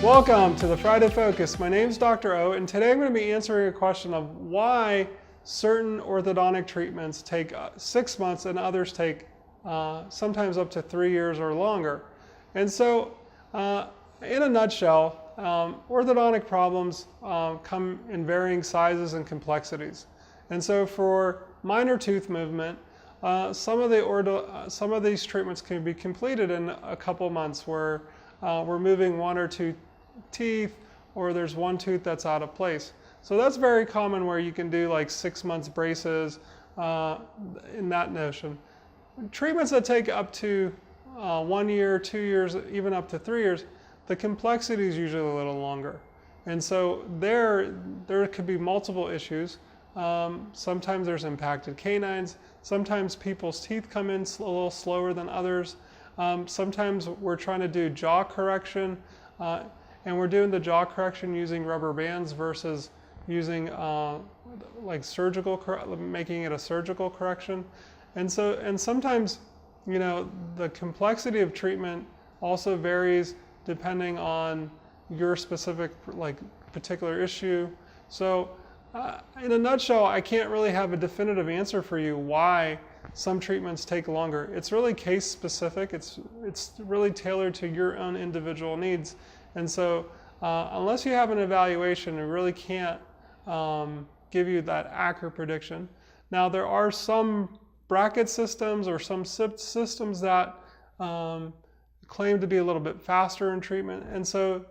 Welcome to the Friday Focus. My name is Dr. O, and today I'm going to be answering a question of why certain orthodontic treatments take 6 months and others take sometimes up to 3 years or longer. And so, in a nutshell, orthodontic problems come in varying sizes and complexities. And so for minor tooth movement, some of these treatments can be completed in a couple months where we're moving 1 or 2 teeth, or there's 1 tooth that's out of place. So that's very common where you can do like 6 months braces in that notion. Treatments that take up to 1 year, 2 years, even up to 3 years, the complexity is usually a little longer. And so there could be multiple issues. Sometimes there's impacted canines. Sometimes people's teeth come in a little slower than others. Sometimes we're trying to do jaw correction, and we're doing the jaw correction using rubber bands versus using like making it a surgical correction. And sometimes, you know, the complexity of treatment also varies depending on your specific particular issue. So in a nutshell, I can't really have a definitive answer for you why some treatments take longer. It's really case specific. It's really tailored to your own individual needs. And so unless you have an evaluation, we really can't give you that accurate prediction. Now, there are some bracket systems or some systems that claim to be a little bit faster in treatment. And so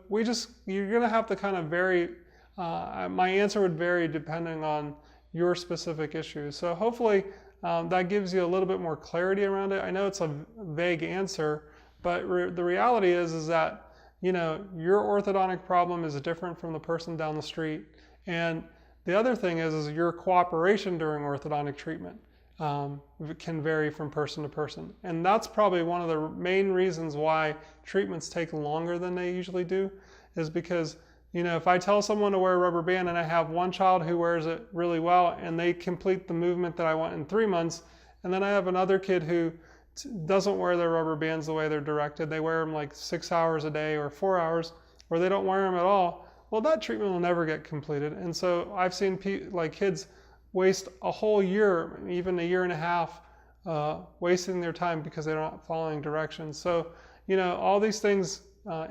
you're gonna have to kind of vary. My answer would vary depending on your specific issues. So hopefully that gives you a little bit more clarity around it. I know it's a vague answer, but the reality is that, you know, your orthodontic problem is different from the person down the street. And the other thing is your cooperation during orthodontic treatment can vary from person to person. And that's probably one of the main reasons why treatments take longer than they usually do, is because, you know, if I tell someone to wear a rubber band and I have one child who wears it really well and they complete the movement that I want in 3 months, and then I have another kid who doesn't wear their rubber bands the way they're directed, they wear them like 6 hours a day or 4 hours, or they don't wear them at all, well, that treatment will never get completed. And so I've seen kids waste a whole year, even a year and a half, wasting their time because they're not following directions. So, you know, all these things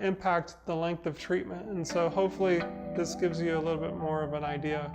impact the length of treatment. And so hopefully this gives you a little bit more of an idea.